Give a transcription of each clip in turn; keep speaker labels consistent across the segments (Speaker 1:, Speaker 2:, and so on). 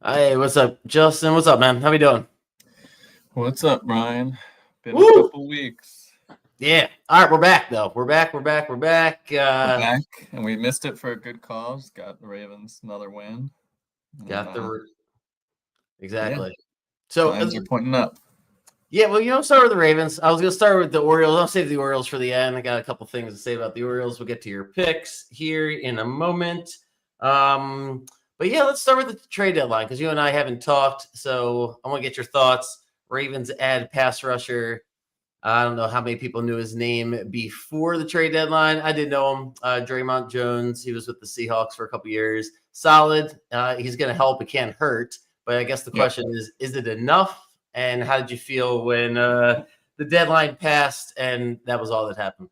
Speaker 1: Hey, what's up, Justin? What's up, man? How we doing?
Speaker 2: What's up, Brian? Been a
Speaker 1: Woo!
Speaker 2: couple weeks.
Speaker 1: Yeah. All right, we're back though. We're back. We're back. We're back.
Speaker 2: We're back, and we missed it for a good cause. Got the Ravens another win, and
Speaker 1: Got the
Speaker 2: yeah,
Speaker 1: exactly. So,
Speaker 2: signs are pointing up.
Speaker 1: yeah. Well, start with the Ravens. I was gonna start with the Orioles. I'll save the Orioles for the end. I got a couple things to say about the Orioles. We'll get to your picks here in a moment. Um, but yeah, let's start with the trade deadline because you and I haven't talked. So I want to get your thoughts. Ravens add pass rusher. I don't know how many people knew his name before the trade deadline. I did know him. Draymond Jones. He was with the Seahawks for a couple years. Solid. He's going to help. It can't hurt. But I guess the
Speaker 2: Yep.
Speaker 1: question is it enough? And how did you feel when the deadline passed and that was all that happened?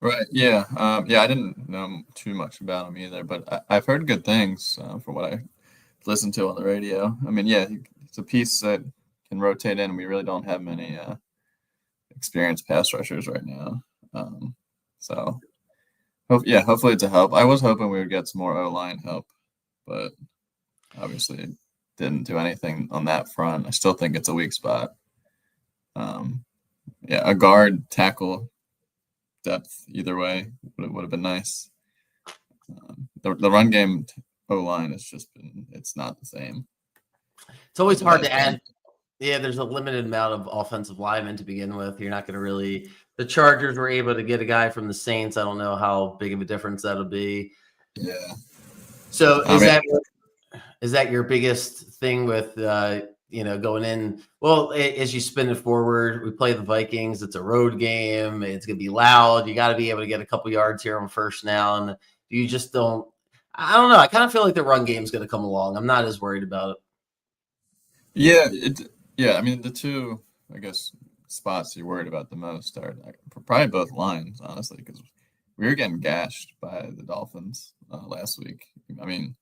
Speaker 2: Right. Yeah. Yeah. I didn't know too much about him either, but I've heard good things from what I listened to on the radio. I mean, yeah, it's a piece that can rotate in. We really don't have many experienced pass rushers right now. So, hopefully it's a help. I was hoping we would get some more O-line help, but obviously it didn't do anything on that front. I still think it's a weak spot. Um, yeah, a guard tackle depth either way would have been nice. The run game O line has just been it's not the same
Speaker 1: It's always
Speaker 2: as it
Speaker 1: hard
Speaker 2: has
Speaker 1: to
Speaker 2: been.
Speaker 1: add. Yeah, there's a limited amount of offensive linemen to begin with. You're not going to really. The Chargers were able to get a guy from the Saints. I don't know how big of a difference that'll be.
Speaker 2: Yeah,
Speaker 1: So
Speaker 2: I mean,
Speaker 1: is that your biggest thing with going in? Well, as you spin it forward, we play the Vikings. It's a road game. It's gonna be loud. You got to be able to get a couple yards here on first down. You just don't. I don't know. I kind of feel like the run game is going to come along. I'm not as worried about it.
Speaker 2: yeah. I mean, the two I guess spots you're worried about the most are probably both lines, honestly, because we were getting gashed by the Dolphins last week. I mean,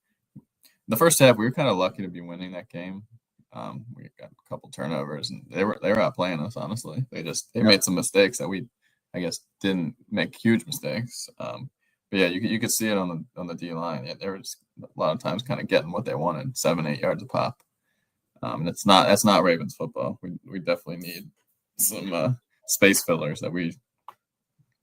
Speaker 2: the first half we were kind of lucky to be winning that game. We got a couple turnovers, and they were outplaying us. Honestly, they
Speaker 1: Yep.
Speaker 2: made some mistakes that we, I guess, didn't make huge mistakes. But yeah, you could see it on the D line. Yeah, they were just a lot of times kind of getting what they wanted, 7-8 yards a pop. And that's not Ravens football. We definitely need some space fillers that we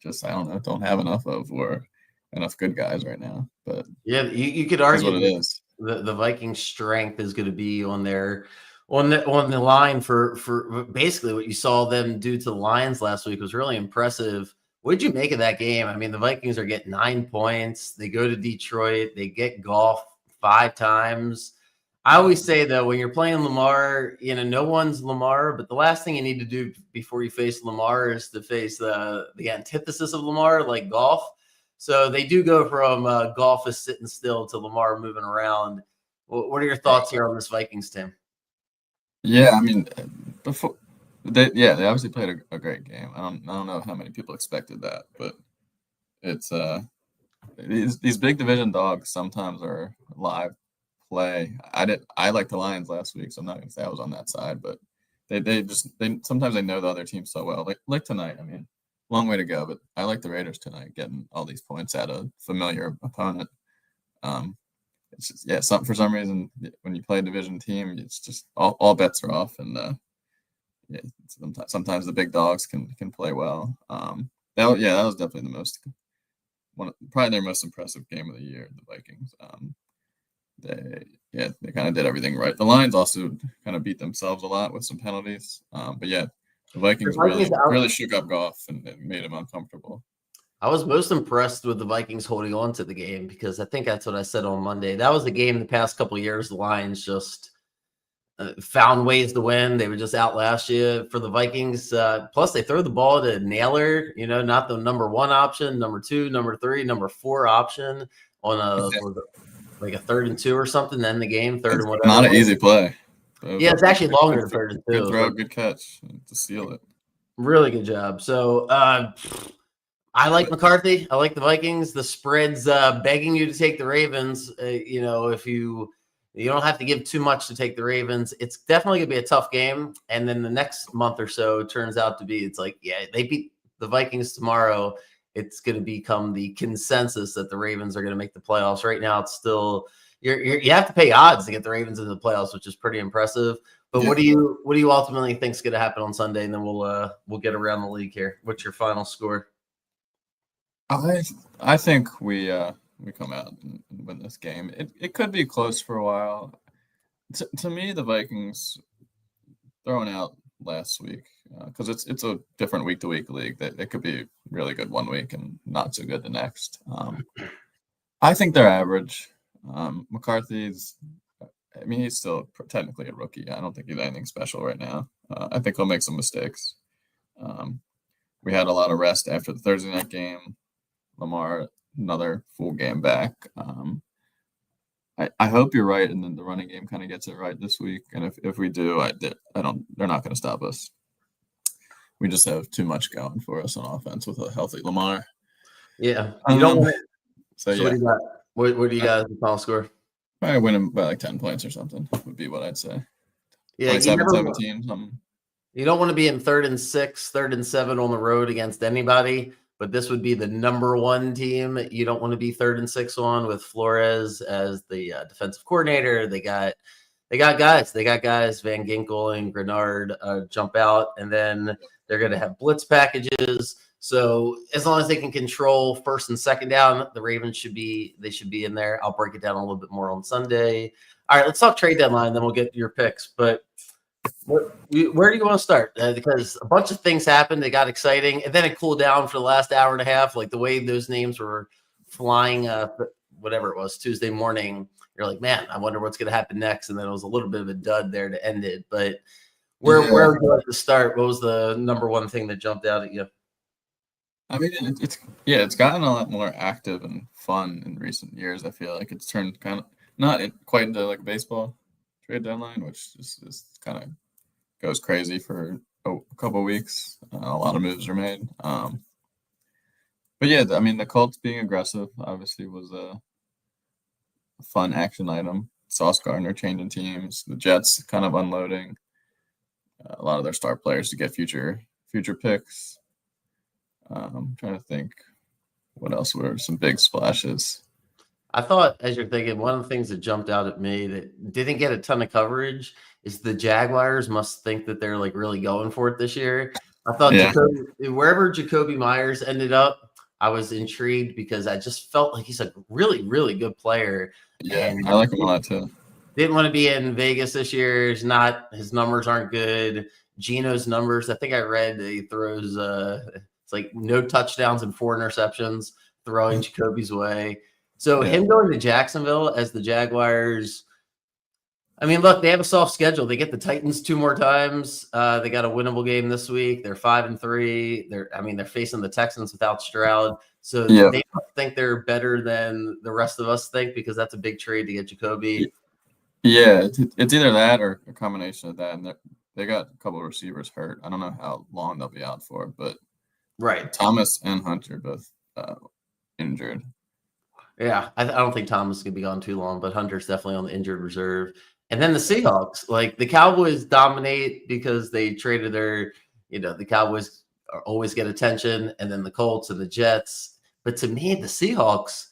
Speaker 2: just I don't know don't have enough of or enough good guys right now. But
Speaker 1: Yeah, you could
Speaker 2: is
Speaker 1: argue
Speaker 2: what it
Speaker 1: that
Speaker 2: is.
Speaker 1: the Vikings' strength is going to be on their on the line for basically what you saw them do to the Lions last week was really impressive. What did you make of that game? I mean, the Vikings are getting 9 points. They go to Detroit. They get golf 5 times. I always say though, when you're playing Lamar, no one's Lamar, but the last thing you need to do before you face Lamar is to face the antithesis of Lamar, like golf. So they do go from golf is sitting still to Lamar moving around. What are your thoughts here on this Vikings team?
Speaker 2: Yeah, I mean, before they obviously played a great game. I don't know how many people expected that, but it's these big division dogs sometimes are live play. I like the Lions last week, so I'm not gonna say I was on that side, but they sometimes they know the other team so well. Like tonight, I mean, long way to go, but I like the Raiders tonight, getting all these points at a familiar opponent. Um, it's just yeah, for some reason when you play a division team, it's just all bets are off, and yeah, sometimes the big dogs can play well. That was definitely the most probably their most impressive game of the year. The Vikings. They kind of did everything right. The Lions also kind of beat themselves a lot with some penalties. But yeah, the
Speaker 1: The
Speaker 2: Vikings
Speaker 1: Vikings,
Speaker 2: really shook up golf and it made them uncomfortable.
Speaker 1: I was most impressed with the Vikings holding on to the game because I think that's what I said on Monday. That was a game the past couple of years. The Lions just found ways to win. They would just outlast you for the Vikings. Plus, they throw the ball to Naylor, not the number one option, number two, number three, number four option on like a 3rd and 2 or something. Then the game, third
Speaker 2: It's
Speaker 1: and whatever
Speaker 2: not
Speaker 1: it
Speaker 2: an
Speaker 1: was.
Speaker 2: easy play. It was
Speaker 1: Yeah,
Speaker 2: a
Speaker 1: it's actually longer
Speaker 2: good,
Speaker 1: than 3rd and 2.
Speaker 2: good
Speaker 1: It was
Speaker 2: throw,
Speaker 1: like
Speaker 2: good catch to seal it.
Speaker 1: really good job. So I like McCarthy. I like the Vikings. The spread's begging you to take the Ravens. If you don't have to give too much to take the Ravens, it's definitely gonna be a tough game. And then the next month or so turns out to be it's like, yeah, they beat the Vikings tomorrow. It's gonna become the consensus that the Ravens are gonna make the playoffs. Right now, it's still you have to pay odds to get the Ravens into the playoffs, which is pretty impressive. But
Speaker 2: Yeah.
Speaker 1: what do you ultimately think is going to happen on Sunday? And then we'll get around the league here. What's your final score?
Speaker 2: I think we come out and win this game. It could be close for a while. To me, the Vikings throwing out last week because it's a different week to week league. They could be really good one week and not so good the next. I think they're average. McCarthy's. I mean, he's still technically a rookie. I don't think he's anything special right now. I think he'll make some mistakes. We had a lot of rest after the Thursday night game. Lamar, another full game back. I hope you're right, and then the running game kind of gets it right this week. And if we do, they're not going to stop us. We just have too much going for us on offense with a healthy Lamar.
Speaker 1: Yeah, you don't want it.
Speaker 2: So yeah,
Speaker 1: what do you got? What do you got as the final score?
Speaker 2: Probably win them by like 10 points or something would be what I'd say.
Speaker 1: Yeah,
Speaker 2: 27-17, something.
Speaker 1: You don't want to be in 3rd and 6, 3rd and 7 on the road against anybody, but this would be the number 1 team you don't want to be 3rd and 6 on with Flores as the defensive coordinator. They got guys. They got guys, Van Ginkel and Grenard jump out, and then they're going to have blitz packages. So as long as they can control 1st and 2nd down, the Ravens should be in there. I'll break it down a little bit more on Sunday. All right, let's talk trade deadline, then we'll get your picks. But where do you want to start? Because a bunch of things happened. They got exciting, and then it cooled down for the last hour and a half. Like the way those names were flying, whatever it was, Tuesday morning. You're like, man, I wonder what's going to happen next. And then it was a little bit of a dud there to end it. But where would you like to start? What was the number 1 thing that jumped out at you?
Speaker 2: I mean, it's gotten a lot more active and fun in recent years. I feel like it's turned kind of not quite into like baseball trade deadline, which is kind of goes crazy for a couple of weeks. A lot of moves are made. But yeah, I mean, the Colts being aggressive obviously was a fun action item. Sauce Gardner changing teams, the Jets kind of unloading a lot of their star players to get future picks. I'm trying to think what else were some big splashes.
Speaker 1: I thought, as you're thinking, one of the things that jumped out at me that didn't get a ton of coverage is the Jaguars must think that they're like really going for it this year. I thought wherever Jacoby Myers ended up, I was intrigued because I just felt like he's a really, really good player.
Speaker 2: Yeah,
Speaker 1: and
Speaker 2: I like him a lot too.
Speaker 1: Didn't want to be in Vegas this year. His numbers aren't good. Geno's numbers, I think I read he throws it's like no touchdowns and 4 interceptions throwing Jacoby's way. So him going to Jacksonville as the Jaguars, I mean, look, they have a soft schedule. They get the Titans 2 more times. They got a winnable game this week. They're 5-3. They're facing the Texans without Stroud. So they think they're better than the rest of us think because that's a big trade to get Jacoby.
Speaker 2: Yeah, it's either that or a combination of that. And they got a couple of receivers hurt. I don't know how long they'll be out for, but
Speaker 1: right,
Speaker 2: Thomas and Hunter both injured.
Speaker 1: Yeah, I don't think Thomas is going to be gone too long, but Hunter's definitely on the injured reserve. And then the Seahawks, like the Cowboys dominate because they traded the Cowboys always get attention, and then the Colts and the Jets. But to me, the Seahawks,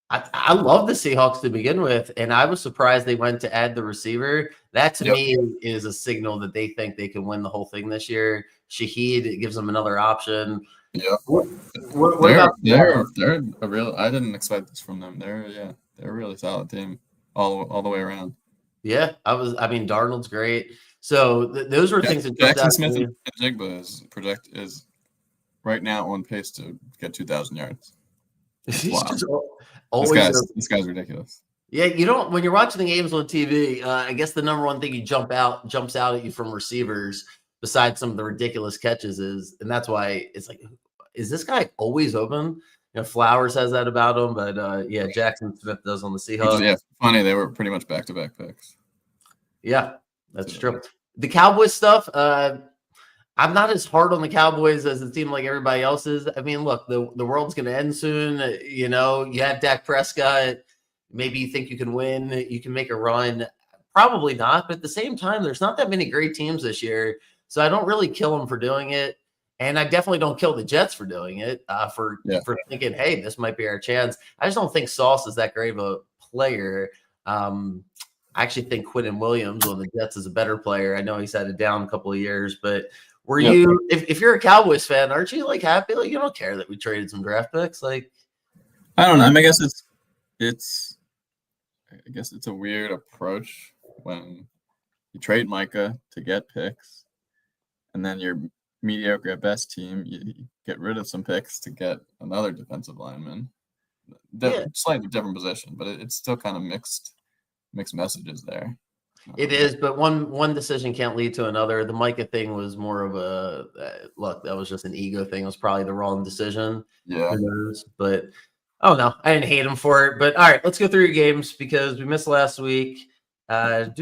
Speaker 1: I love the Seahawks to begin with, and I was surprised they went to add the receiver. That to me is a signal that they think they can win the whole thing this year. Shaheed, it gives them another option.
Speaker 2: Yeah, they're a real. I didn't expect this from them. They're a really solid team all the way around.
Speaker 1: Yeah, Darnold's great. So those were things that
Speaker 2: Jackson Smith and Jigba is right now on pace to get 2,000 yards. Wow. This guy's ridiculous.
Speaker 1: Yeah, when you're watching the games on TV, I guess the number 1 thing jumps out at you from receivers, besides some of the ridiculous catches, and that's why it's like, is this guy always open? Flowers has that about him, but Jackson Smith does on the Seahawks.
Speaker 2: Yeah, funny. They were pretty much back-to-back picks.
Speaker 1: Yeah, that's true. The Cowboys stuff, I'm not as hard on the Cowboys as it seemed like everybody else is. I mean, look, the world's going to end soon. You have Dak Prescott. Maybe you think you can win. You can make a run. Probably not. But at the same time, there's not that many great teams this year. So I don't really kill them for doing it. And I definitely don't kill the Jets for doing it, for thinking, hey, this might be our chance. I just don't think Sauce is that great of a player. I actually think Quinton Williams on the Jets is a better player. I know he's had it down a couple of years, but were you, if you're a Cowboys fan, aren't you like happy? Like you don't care that we traded some draft picks? Like
Speaker 2: I don't know. I mean, I guess it's a weird approach when you trade Micah to get picks, and then your mediocre at best team, you get rid of some picks to get another defensive lineman. Slightly different position, but it's still kind of mixed messages there.
Speaker 1: It is, but one decision can't lead to another. The Micah thing was more of a look. That was just an ego thing. It was probably the wrong decision.
Speaker 2: Yeah.
Speaker 1: But oh no, I didn't hate him for it. But all right, let's go through your games because we missed last week. We got.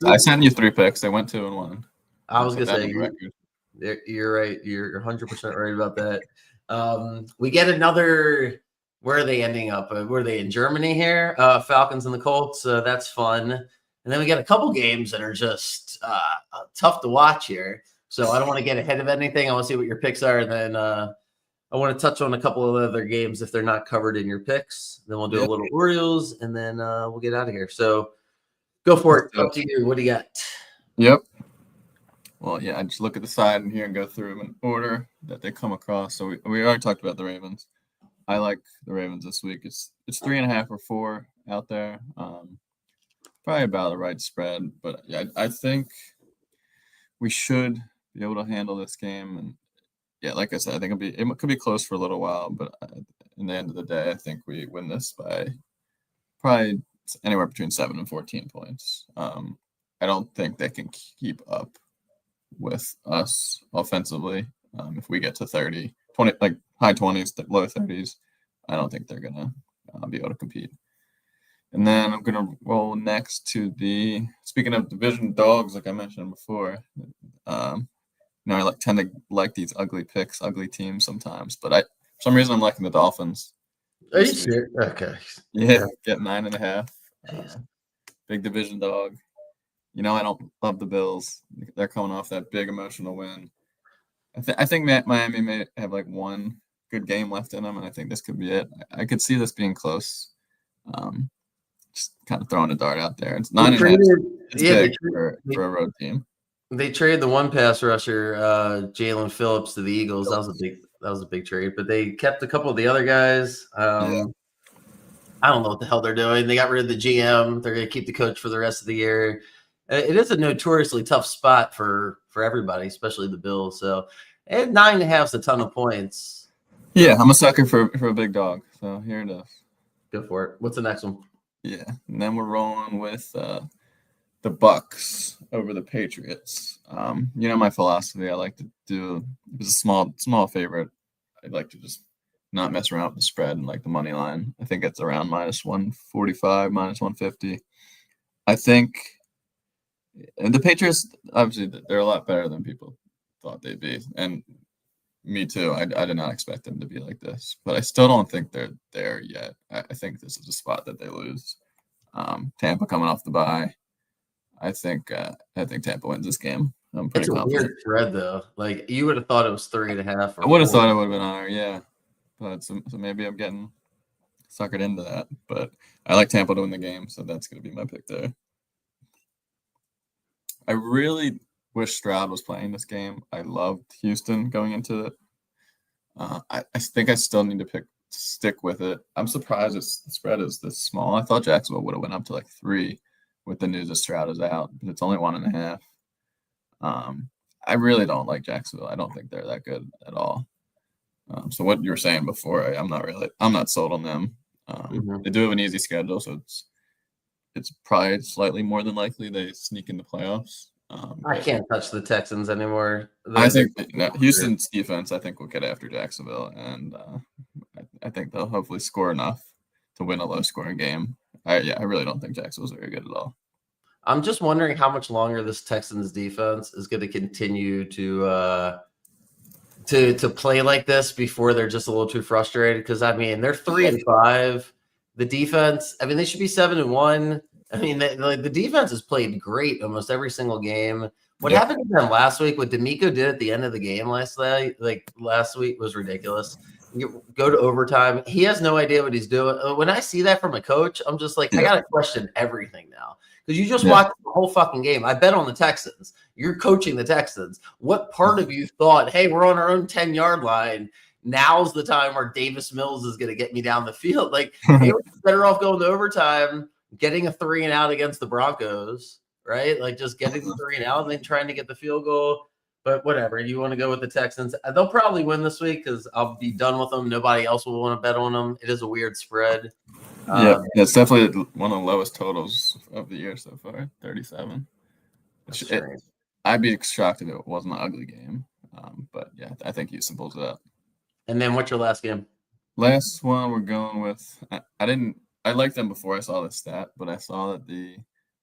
Speaker 2: I sent you 3 picks. They went 2 and 1.
Speaker 1: I was gonna say you're right. You're 100% right about that. We get another. Where are they ending up? Were they in Germany here? Falcons and the Colts. That's fun. And then we get a couple games that are just tough to watch here. So I don't want to get ahead of anything. I want to see what your picks are. And then I want to touch on a couple of other games if they're not covered in your picks. Then we'll do a little Orioles, and then we'll get out of here. So go for it. Up to you. What do you got?
Speaker 2: Yep. Well, yeah, I just look at the side and here and go through them in order that they come across. So we already talked about the Ravens. I like the Ravens this week. It's 3.5 or 4 out there. Probably about the right spread, but yeah, I think we should be able to handle this game. And yeah, like I said, I think it could be close for a little while, but in the end of the day, I think we win this by probably anywhere between 7 and 14 points. I don't think they can keep up with us offensively. If we get to 30, 20, like high 20s, low 30s, I don't think they're going to be able to compete. And then I'm going to roll next to speaking of division dogs, like I mentioned before, I tend to like these ugly picks, ugly teams sometimes, but for some reason I'm liking the Dolphins.
Speaker 1: Are you serious? Okay.
Speaker 2: Yeah, get 9.5. Big division dog. I don't love the Bills. They're coming off that big emotional win. I think Miami may have like one good game left in them, and I think this could be it. I could see this being close. Just kind of throwing a dart out there. It's 9.5. It's big for a road team.
Speaker 1: They traded the one pass rusher, Jalen Phillips, to the Eagles. That was a big trade, but they kept a couple of the other guys. I don't know what the hell they're doing. They got rid of the GM. They're going to keep the coach for the rest of the year. It is a notoriously tough spot for everybody, especially the Bills. So, and 9.5 is a ton of points.
Speaker 2: Yeah, I'm a sucker for a big dog. So here it is.
Speaker 1: Go for it. What's the next one?
Speaker 2: Yeah, and then we're rolling with the Bucks over the Patriots. My philosophy. I like to do. It's a small favorite. I'd like to just not mess around with the spread and like the money line. I think it's around -145, -150. I think. And the Patriots, obviously, they're a lot better than people thought they'd be. And me too. I did not expect them to be like this. But I still don't think they're there yet. I think this is a spot that they lose. Tampa coming off the bye. I think Tampa wins this game. I'm pretty confident.
Speaker 1: Weird spread, though. Like, you would have thought it was 3.5.
Speaker 2: I would have thought it would have been higher, yeah. But so maybe I'm getting suckered into that. But I like Tampa to win the game, so that's going to be my pick there. I really wish Stroud was playing this game. I loved Houston going into it. I think I still need to stick with it. I'm surprised the spread is this small. I thought Jacksonville would have went up to like 3 with the news that Stroud is out, but it's only 1.5. I really don't like Jacksonville. I don't think they're that good at all. So what you were saying before, I'm not sold on them. They do have an easy schedule, so it's probably slightly more than likely they sneak into playoffs.
Speaker 1: I can't touch the Texans anymore.
Speaker 2: I think Houston's defense, I think, will get after Jacksonville, and I think they'll hopefully score enough to win a low-scoring game. I really don't think Jacksonville's very good at all.
Speaker 1: I'm just wondering how much longer this Texans defense is going to continue to play like this before they're just a little too frustrated. Because they're 3-5. The defense, they should be 7-1. The defense has played great almost every single game. What happened to them last week? What D'Amico did at the end of the game last week was ridiculous. You go to overtime. He has no idea what he's doing. When I see that from a coach, I'm just like, I
Speaker 2: Yeah.
Speaker 1: gotta question everything now because you just
Speaker 2: Yeah.
Speaker 1: watched the whole fucking game. I bet on the Texans. You're coaching the Texans. What part of you thought, hey, we're on our own 10-yard line? Now's the time where Davis Mills is going to get me down the field. Like they were better off going to overtime, getting a 3-and-out against the Broncos, right? Like just getting the 3-and-out and then trying to get the field goal. But whatever, you want to go with the Texans. They'll probably win this week because I'll be done with them. Nobody else will want to bet on them. It is a weird spread.
Speaker 2: Yeah, it's definitely one of the lowest totals of the year so far, 37. I'd be shocked if it wasn't an ugly game. But yeah, I think Houston pulls it out.
Speaker 1: And then what's your last game?
Speaker 2: Last one we're going with. I liked them before I saw the stat, but I saw that the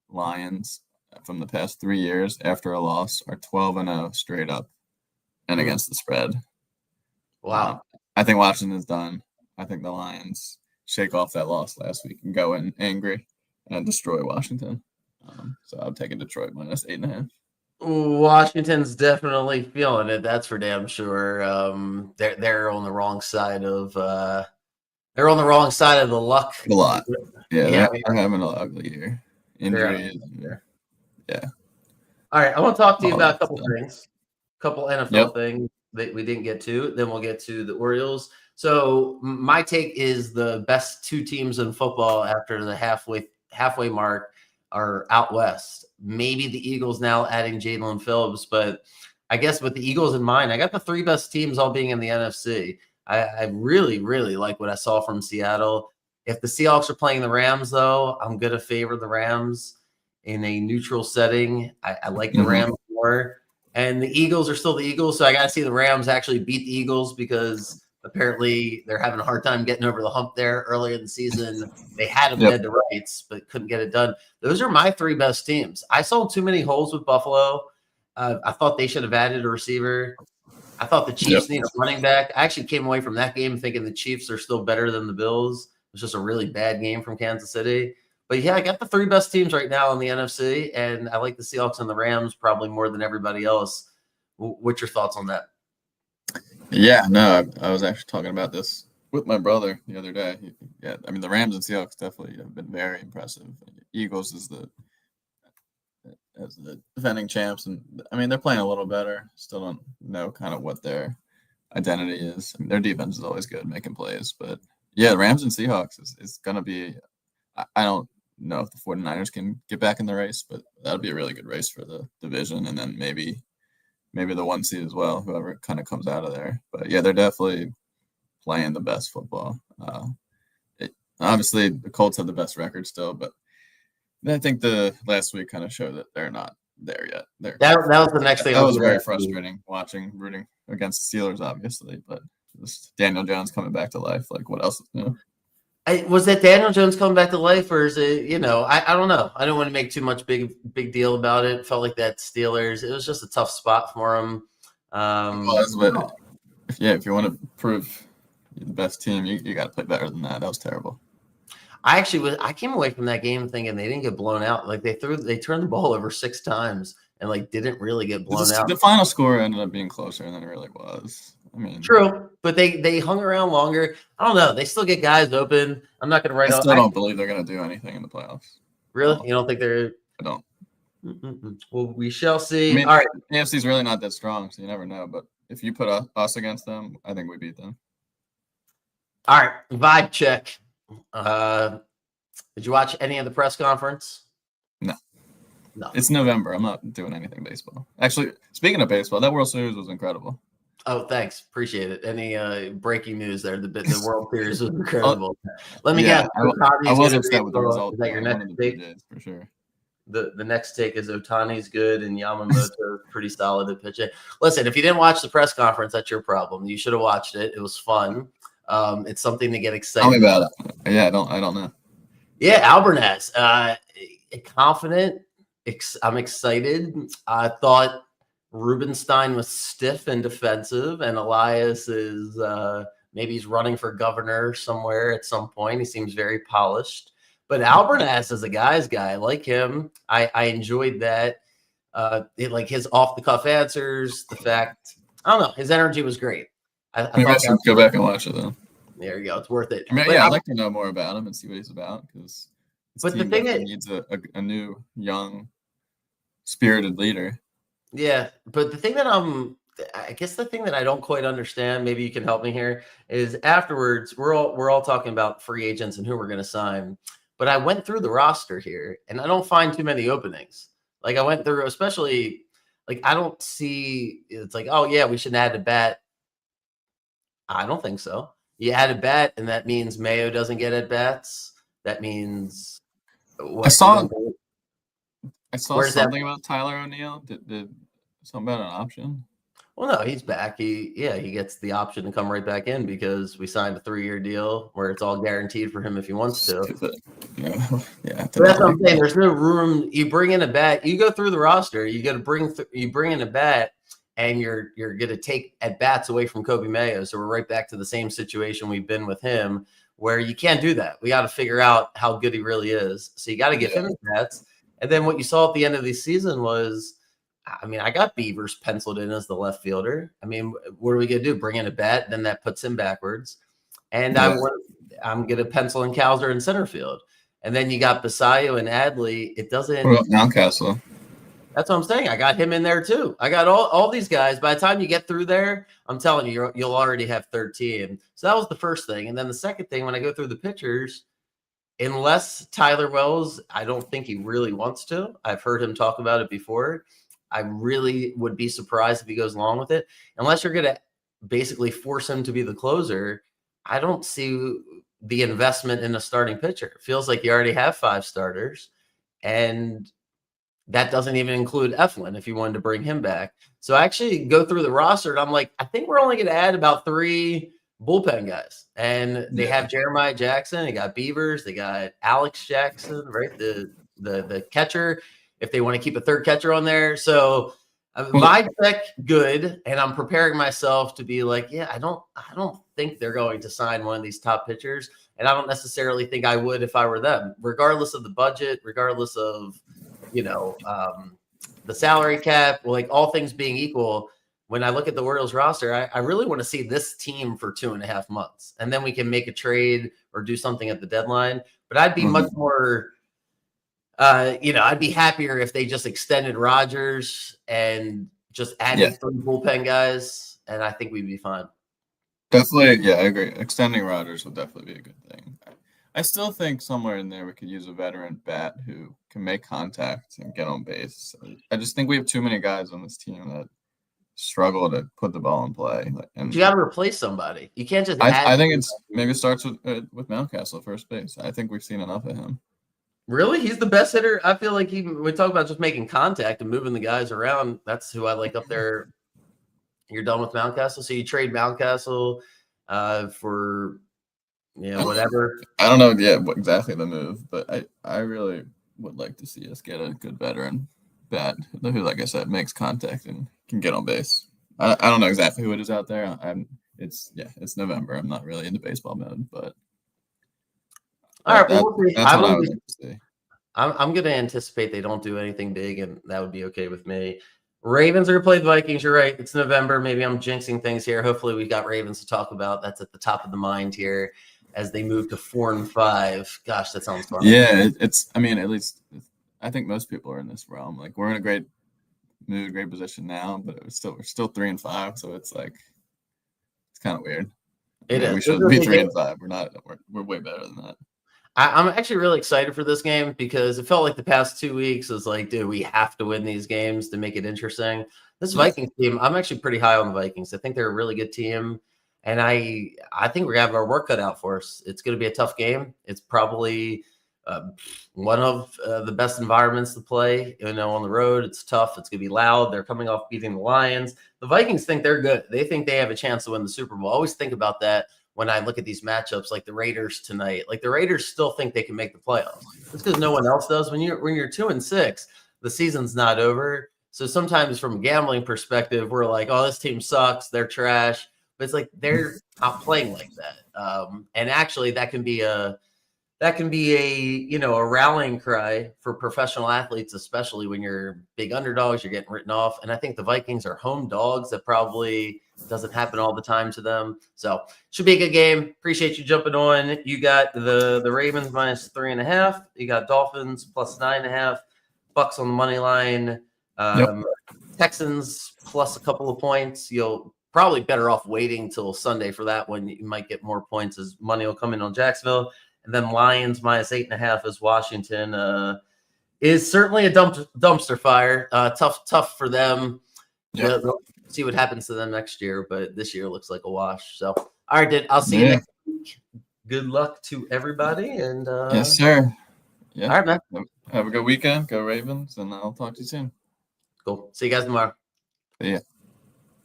Speaker 2: Lions from the past 3 years after a loss are 12-0 straight up and against the spread.
Speaker 1: Wow.
Speaker 2: I think Washington's done. I think the Lions shake off that loss last week and go in angry and destroy Washington. So I'm taking Detroit minus 8.5.
Speaker 1: Washington's definitely feeling it. That's for damn sure. They're on the wrong side of the luck.
Speaker 2: A lot. Yeah, they're having an ugly year. Injuries. Yeah.
Speaker 1: All right, I want to talk to you about a couple things, a couple NFL things that we didn't get to. Then we'll get to the Orioles. So my take is the best two teams in football after the halfway mark are out west. Maybe the Eagles now adding Jalen Phillips, but I guess with the Eagles in mind, I got the three best teams all being in the NFC. I really, really like what I saw from Seattle. If the Seahawks are playing the Rams, though, I'm going to favor the Rams in a neutral setting. I like the Rams more. And the Eagles are still the Eagles, so I got to see the Rams actually beat the Eagles because apparently they're having a hard time getting over the hump there earlier in the season. They had them dead to rights, but couldn't get it done. Those are my three best teams. I saw too many holes with Buffalo. I thought they should have added a receiver. I thought the Chiefs need a running back. I actually came away from that game thinking the Chiefs are still better than the Bills. It was just a really bad game from Kansas City. But yeah, I got the three best teams right now in the NFC, and I like the Seahawks and the Rams probably more than everybody else. What's your thoughts on that?
Speaker 2: Yeah, no, I was actually talking about this with my brother the other day. Yeah, I mean, the Rams and Seahawks definitely have been very impressive. Eagles as the defending champs, and I mean, they're playing a little better. Still don't know kind of what their identity is. I mean, their defense is always good, making plays, but yeah, the Rams and Seahawks is going to be. I don't know if the 49ers can get back in the race, but that'll be a really good race for the division, and then maybe the 1 seed as well, whoever kind of comes out of there. But yeah, they're definitely playing the best football. Obviously, the Colts have the best record still, but I think the last week kind of showed that they're not there yet. That
Speaker 1: was the next thing.
Speaker 2: That was very frustrating rooting against the Steelers, obviously, but just Daniel Jones coming back to life. Like, what else?
Speaker 1: Was that Daniel Jones coming back to life, or is it, I don't know. I don't want to make too much big deal about it. Felt like that Steelers, it was just a tough spot for him.
Speaker 2: But if you want to prove you're the best team, you got to play better than that. That was terrible.
Speaker 1: I came away from that game thinking they didn't get blown out. Like they turned the ball over 6 times and like didn't really get blown out.
Speaker 2: The final score ended up being closer than it really was. I mean,
Speaker 1: true, but they hung around longer. I don't know. They still get guys open. I'm not going to write.
Speaker 2: I still don't believe they're going to do anything in the playoffs.
Speaker 1: Really? No. You don't think they're?
Speaker 2: I don't.
Speaker 1: Well, we shall see.
Speaker 2: I mean,
Speaker 1: all right.
Speaker 2: AFC's really not that strong, so you never know. But if you put us against them, I think we beat them.
Speaker 1: All right, vibe check. Did you watch any of the press conference?
Speaker 2: No. It's November. I'm not doing anything baseball. Actually, speaking of baseball, that World Series was incredible.
Speaker 1: Oh, thanks. Appreciate it. Any breaking news there? The World Series was incredible. Let me guess.
Speaker 2: I was upset with the result.
Speaker 1: Is that your next take?
Speaker 2: For sure.
Speaker 1: The next take is Ohtani's good and Yamamoto pretty solid at pitching. Listen, if you didn't watch the press conference, that's your problem. You should have watched it. It was fun. It's something to get excited.
Speaker 2: Tell me about it. Yeah, I don't know.
Speaker 1: Yeah, Albernaz, confident. I'm excited. I thought Rubenstein was stiff and defensive, and Elias is maybe he's running for governor somewhere at some point. He seems very polished. But Albernaz is a guy's guy. I like him. I enjoyed that. Like his off-the-cuff answers, the fact, I don't know, his energy was great. I
Speaker 2: Maybe I
Speaker 1: thought
Speaker 2: should go back and watch it then.
Speaker 1: there you go. It's worth it.
Speaker 2: I mean,
Speaker 1: But
Speaker 2: yeah, I'd like to know more about him and see what he's about because this
Speaker 1: But the
Speaker 2: team
Speaker 1: thing
Speaker 2: definitely
Speaker 1: is,
Speaker 2: needs a new, young, spirited leader.
Speaker 1: yeah, but the thing that I guess the thing that I don't quite understand, maybe you can help me here, is afterwards we're all talking about free agents and who we're going to sign. But I went through the roster here, and I don't find too many openings. Like I went through, especially like I don't see. It's like, oh yeah, we should add a bat. I don't think so. You add a bat, and that means Mayo doesn't get at bats. That means
Speaker 2: I
Speaker 1: what?
Speaker 2: saw I saw
Speaker 1: Where's that?
Speaker 2: something about Tyler O'Neill. Did something about an option?
Speaker 1: Well, no, he's back. He gets the option to come right back in because we signed a 3-year deal where it's all guaranteed for him if he wants to.
Speaker 2: Stupid. Yeah, yeah.
Speaker 1: So that's what I'm saying. There's no room. You bring in a bat. You go through the roster. You got to you bring in a bat, and you're going to take at bats away from Kobe Mayo. So we're right back to the same situation we've been with him, where you can't do that. We got to figure out how good he really is. So you got to give him bats. And then what you saw at the end of the season was, I mean, I got Beavers penciled in as the left fielder. I mean, what are we going to do? Bring in a bat? Then that puts him backwards. And I'm going to pencil in Cowser in center field. And then you got Basayo and Adley. It doesn't.
Speaker 2: What about Mountcastle?
Speaker 1: That's what I'm saying. I got him in there too. I got all these guys. By the time you get through there, I'm telling you, you'll already have 13. So that was the first thing. And then the second thing, when I go through the pitchers, unless Tyler Wells, I don't think he really wants to. I've heard him talk about it before. I really would be surprised if he goes along with it. Unless you're going to basically force him to be the closer, I don't see the investment in a starting pitcher. It feels like you already have 5 starters, and that doesn't even include Eflin if you wanted to bring him back. So I actually go through the roster, and I'm like, I think we're only going to add about 3 bullpen guys. And they have Jeremiah Jackson. They got Beavers. They got Alex Jackson, right? The catcher, if they want to keep a third catcher on there. So vibe check good, and I'm preparing myself to be like, yeah, I don't think they're going to sign one of these top pitchers, and I don't necessarily think I would if I were them, regardless of the budget, regardless of the salary cap. Like all things being equal, when I look at the Orioles roster, I really want to see this team for 2.5 months, and then we can make a trade or do something at the deadline. But I'd be much more. I'd be happier if they just extended Rogers and just added 3 bullpen guys, and I think we'd be fine.
Speaker 2: Definitely, yeah, I agree. Extending Rogers would definitely be a good thing. I still think somewhere in there we could use a veteran bat who can make contact and get on base. I just think we have too many guys on this team that struggle to put the ball in play. And
Speaker 1: you got to replace somebody. You can't just.
Speaker 2: I think maybe it starts with Mountcastle at first base. I think we've seen enough of him.
Speaker 1: Really? He's the best hitter? I feel like we talk about just making contact and moving the guys around. That's who I like up there. You're done with Mountcastle? So you trade Mountcastle for whatever?
Speaker 2: I don't know exactly the move, but I really would like to see us get a good veteran bat who, like I said, makes contact and can get on base. I don't know exactly who it is out there. It's November. I'm not really into baseball mode, but
Speaker 1: all right, well, we'll see.
Speaker 2: That's what I would like to see.
Speaker 1: I'm going to anticipate they don't do anything big, and that would be okay with me. Ravens are going to play the Vikings. You're right. It's November. Maybe I'm jinxing things here. Hopefully we got Ravens to talk about. That's at the top of the mind here as they move to 4-5. Gosh, that sounds fun.
Speaker 2: Yeah, I mean, at least I think most people are in this realm. Like we're in a great mood, great position now, but we're still 3-5. So it's like, it's kind of weird.
Speaker 1: It is.
Speaker 2: We should be 3-5. We're not, we're way better than that.
Speaker 1: I'm actually really excited for this game because it felt like the past 2 weeks was like, dude, we have to win these games to make it interesting. This Vikings team, I'm actually pretty high on the Vikings. I think they're a really good team, and I think we're gonna have our work cut out for us. It's going to be a tough game. It's probably one of the best environments to play. On the road, it's tough. It's going to be loud. They're coming off beating the Lions. The Vikings think they're good. They think they have a chance to win the Super Bowl. I always think about that when I look at these matchups, like the Raiders tonight. Like the Raiders still think they can make the playoffs. It's because no one else does. When you're 2-6, the season's not over. So sometimes from a gambling perspective, we're like, oh, this team sucks. They're trash. But it's like they're not playing like that. And actually, that can be a rallying cry for professional athletes, especially when you're big underdogs, you're getting written off. And I think the Vikings are home dogs that probably doesn't happen all the time to them. So should be a good game. Appreciate you jumping on. You got the Ravens -3.5. You got Dolphins +9.5. Bucks on the money line. Texans plus a couple of points. You'll probably better off waiting till Sunday for that one. You might get more points as money will come in on Jacksonville. And then Lions -8.5 as Washington is certainly a dumpster fire. Tough for them.
Speaker 2: Yeah.
Speaker 1: We'll see what happens to them next year, but this year looks like a wash. So, all right, dude. I'll see you next week. Good luck to everybody. And
Speaker 2: yes, sir. Yeah.
Speaker 1: All right, man.
Speaker 2: Have a good weekend. Go Ravens, and I'll talk to you soon.
Speaker 1: Cool. See you guys tomorrow.
Speaker 2: See ya.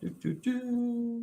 Speaker 1: Do, do, do.